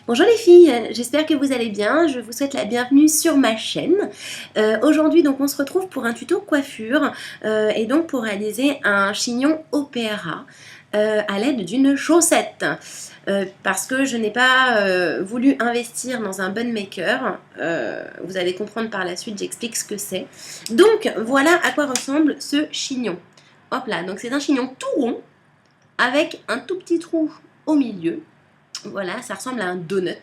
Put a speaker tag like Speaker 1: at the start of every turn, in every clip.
Speaker 1: Bonjour les filles, j'espère que vous allez bien, je vous souhaite la bienvenue sur ma chaîne. Aujourd'hui donc on se retrouve pour un tuto coiffure et donc pour réaliser un chignon opéra à l'aide d'une chaussette. Parce que je n'ai pas voulu investir dans un bun maker, vous allez comprendre par la suite, j'explique ce que c'est. Donc voilà à quoi ressemble ce chignon. Hop là, donc c'est un chignon tout rond avec un tout petit trou au milieu. Voilà, ça ressemble à un donut.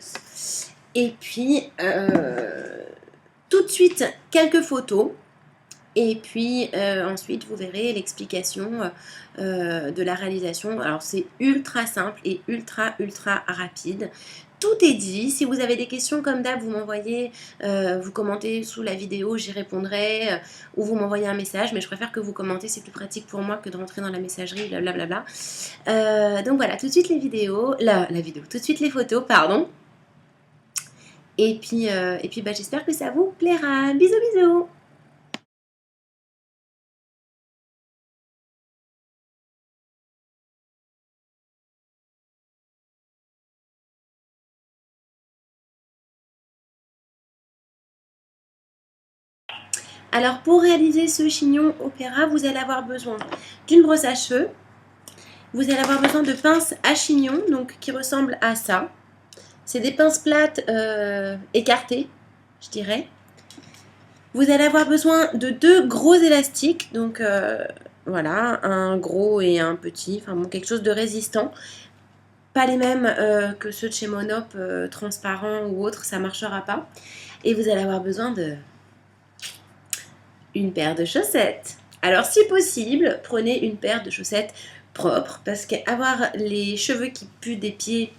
Speaker 1: Et puis, tout de suite, quelques photos. Et puis, ensuite, vous verrez l'explication de la réalisation. Alors, c'est ultra simple et ultra rapide. Tout est dit. Si vous avez des questions comme d'hab, vous m'envoyez, vous commentez sous la vidéo, j'y répondrai, ou vous m'envoyez un message. Mais je préfère que vous commentez, c'est plus pratique pour moi que de rentrer dans la messagerie, blablabla. Donc voilà, tout de suite les vidéos, tout de suite les photos, pardon. Et puis bah, j'espère que ça vous plaira. Bisous, bisous. Alors pour réaliser ce chignon opéra, vous allez avoir besoin d'une brosse à cheveux. Vous allez avoir besoin de pinces à chignon, donc qui ressemblent à ça. C'est des pinces plates écartées, je dirais. Vous allez avoir besoin de deux gros élastiques, donc voilà, un gros et un petit, enfin bon, quelque chose de résistant. Pas les mêmes que ceux de chez Monop, transparents ou autres, ça ne marchera pas. Et vous allez avoir besoin de une paire de chaussettes. Alors si possible, prenez une paire de chaussettes propres, parce qu'avoir les cheveux qui puent des pieds,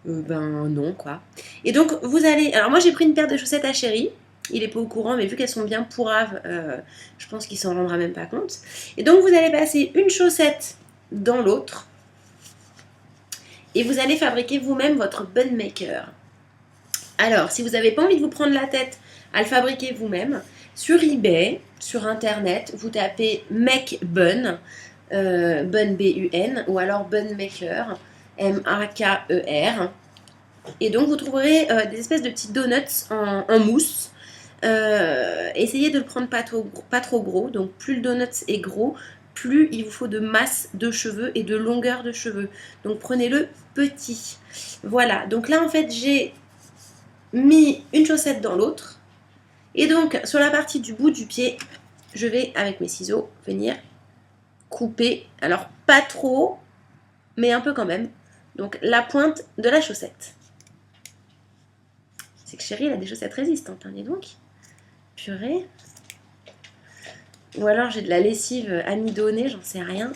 Speaker 1: ben non quoi. Et donc vous allez, alors moi j'ai pris une paire de chaussettes à Chéri. Il n'est pas au courant, mais vu qu'elles sont bien pourraves, je pense qu'il s'en rendra même pas compte. Et donc vous allez passer une chaussette dans l'autre. Et vous allez fabriquer vous-même votre bun maker. Alors, si vous n'avez pas envie de vous prendre la tête à le fabriquer vous-même, sur eBay, sur internet, vous tapez make bun, bun B-U-N, ou alors bun maker, M-A-K-E-R. Et donc vous trouverez des espèces de petits donuts en mousse. Essayez de le prendre pas trop gros, donc plus le donut est gros, plus il vous faut de masse de cheveux et de longueur de cheveux. Donc prenez-le petit. Voilà, donc là en fait j'ai mis une chaussette dans l'autre. Et donc sur la partie du bout du pied, je vais avec mes ciseaux venir couper. Alors pas trop, mais un peu quand même. Donc la pointe de la chaussette. C'est que Chéri, elle a des chaussettes résistantes, hein, dis donc. Purée. Ou alors j'ai de la lessive amidonnée, j'en sais rien.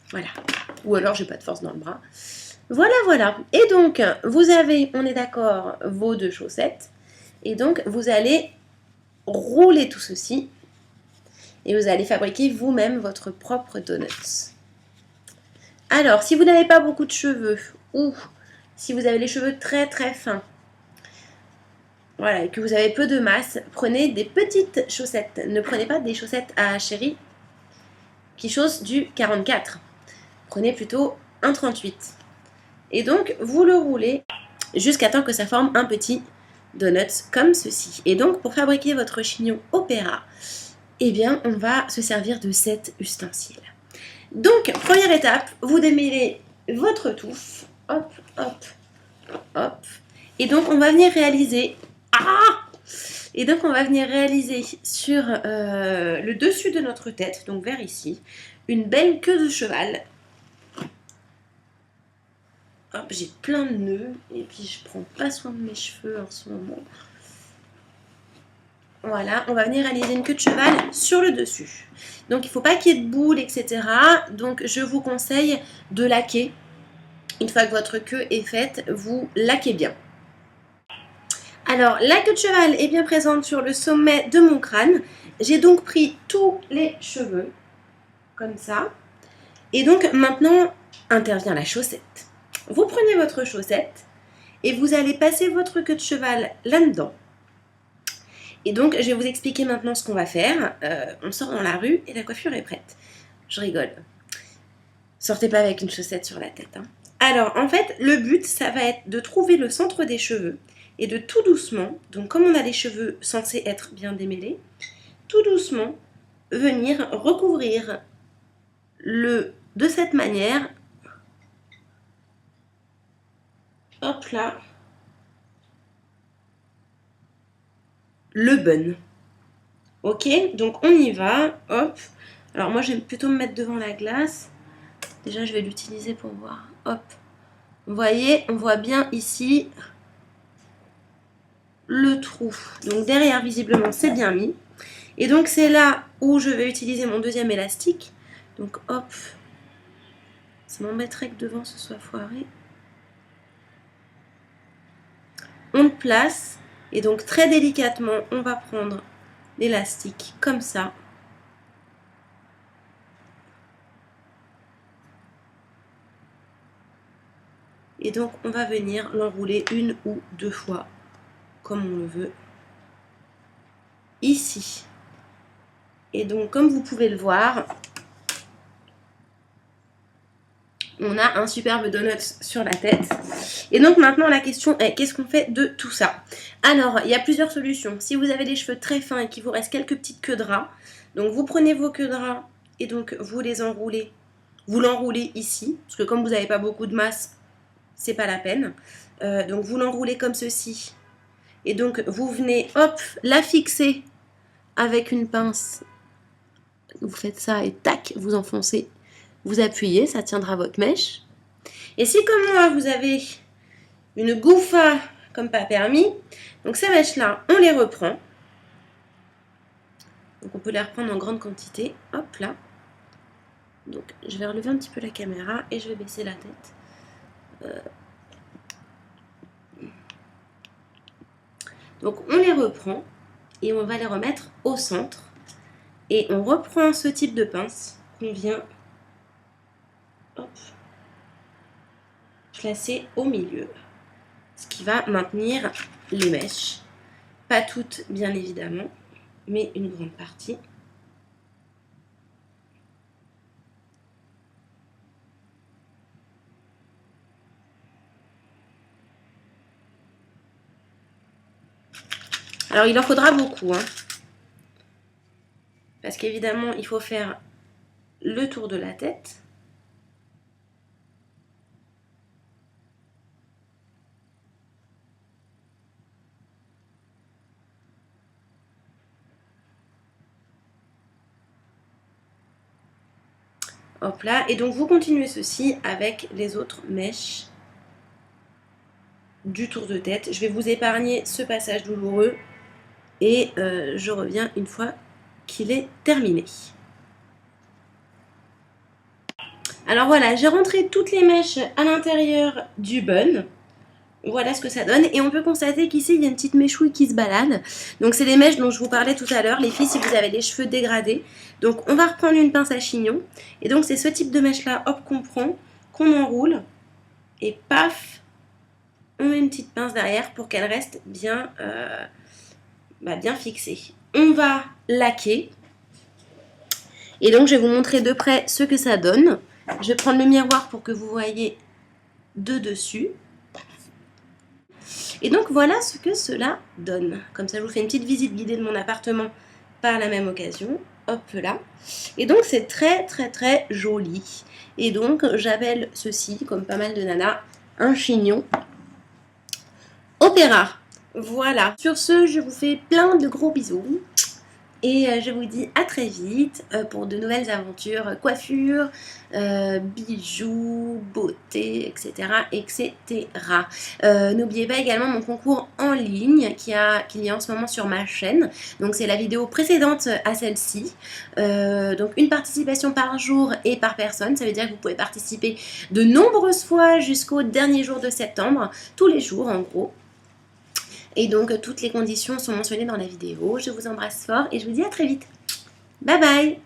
Speaker 1: Voilà. Ou alors j'ai pas de force dans le bras. Voilà, voilà. Et donc, vous avez, on est d'accord, vos deux chaussettes. Et donc, vous allez rouler tout ceci. Et vous allez fabriquer vous-même votre propre donuts. Alors, si vous n'avez pas beaucoup de cheveux, ou si vous avez les cheveux très fins, voilà, et que vous avez peu de masse, prenez des petites chaussettes. Ne prenez pas des chaussettes à Chéri qui chaussent du 44. Prenez plutôt un 38. Et donc, vous le roulez jusqu'à temps que ça forme un petit donut comme ceci. Et donc, pour fabriquer votre chignon opéra, eh bien, on va se servir de cet ustensile. Donc, première étape, vous démêlez votre touffe. Hop, hop, hop. Et donc, on va venir réaliser... Et donc, on va venir réaliser sur le dessus de notre tête, donc vers ici, une belle queue de cheval. Hop, j'ai plein de nœuds et puis je prends pas soin de mes cheveux en ce moment. Voilà, on va venir réaliser une queue de cheval sur le dessus. Donc il ne faut pas qu'il y ait de boules, etc. Donc je vous conseille de laquer. Une fois que votre queue est faite, vous laquez bien. Alors la queue de cheval est bien présente sur le sommet de mon crâne. J'ai donc pris tous les cheveux, comme ça. Et donc maintenant intervient la chaussette. Vous prenez votre chaussette et vous allez passer votre queue de cheval là-dedans. Et donc, je vais vous expliquer maintenant ce qu'on va faire. On sort dans la rue et la coiffure est prête. Je rigole. Sortez pas avec une chaussette sur la tête, hein. Alors, en fait, le but, ça va être de trouver le centre des cheveux et de tout doucement, donc comme on a les cheveux censés être bien démêlés, tout doucement venir recouvrir de cette manière, hop là, le bun. Ok, donc on y va, hop. Alors moi j'aime plutôt me mettre devant la glace. Déjà je vais l'utiliser pour voir, hop. Vous voyez, on voit bien ici le trou. Donc derrière visiblement c'est bien mis. Et donc c'est là où je vais utiliser mon deuxième élastique. Donc hop, ça m'embêterait que devant ce soit foiré. On le place et donc très délicatement on va prendre l'élastique comme ça. Et donc on va venir l'enrouler une ou deux fois comme on le veut ici. Et donc comme vous pouvez le voir, on a un superbe donut sur la tête. Et donc maintenant la question est, qu'est-ce qu'on fait de tout ça? Alors il y a plusieurs solutions. Si vous avez des cheveux très fins et qu'il vous reste quelques petites queues de ras, donc vous prenez vos queues de ras et donc vous les enroulez. Vous l'enroulez ici, parce que comme vous n'avez pas beaucoup de masse, c'est pas la peine. Donc vous l'enroulez comme ceci. Et donc vous venez, hop, la fixer avec une pince. Vous faites ça et tac, vous enfoncez. Vous appuyez, ça tiendra votre mèche. Et si comme moi, vous avez une gouffa comme pas permis, donc ces mèches-là, on les reprend. Donc on peut les reprendre en grande quantité. Hop là. Donc je vais relever un petit peu la caméra et je vais baisser la tête. Donc on les reprend et on va les remettre au centre. Et on reprend ce type de pince qu'on vient placer au milieu, ce qui va maintenir les mèches, pas toutes bien évidemment, mais une grande partie. Alors il en faudra beaucoup, hein, parce qu'évidemment il faut faire le tour de la tête. Hop là, et donc vous continuez ceci avec les autres mèches du tour de tête. Je vais vous épargner ce passage douloureux et je reviens une fois qu'il est terminé. Alors voilà, j'ai rentré toutes les mèches à l'intérieur du bun. Voilà ce que ça donne. Et on peut constater qu'ici, il y a une petite mèchouille qui se balade. Donc, c'est les mèches dont je vous parlais tout à l'heure. Les filles, si vous avez les cheveux dégradés. Donc, on va reprendre une pince à chignon. Et donc, c'est ce type de mèche-là, hop, qu'on prend, qu'on enroule. Et paf, on met une petite pince derrière pour qu'elle reste bien, bien fixée. On va laquer. Et donc, je vais vous montrer de près ce que ça donne. Je vais prendre le miroir pour que vous voyez de dessus. Et donc voilà ce que cela donne. Comme ça je vous fais une petite visite guidée de mon appartement par la même occasion. Hop là. Et donc c'est très très très joli. Et donc j'appelle ceci, comme pas mal de nanas, un chignon opéra. Voilà. Sur ce, je vous fais plein de gros bisous. Et je vous dis à très vite pour de nouvelles aventures, coiffure, bijoux, beauté, etc. etc. N'oubliez pas également mon concours en ligne qu'il y a en ce moment sur ma chaîne. Donc c'est la vidéo précédente à celle-ci. Donc une participation par jour et par personne. Ça veut dire que vous pouvez participer de nombreuses fois jusqu'au dernier jour de septembre. Tous les jours en gros. Et donc, toutes les conditions sont mentionnées dans la vidéo. Je vous embrasse fort et je vous dis à très vite. Bye bye!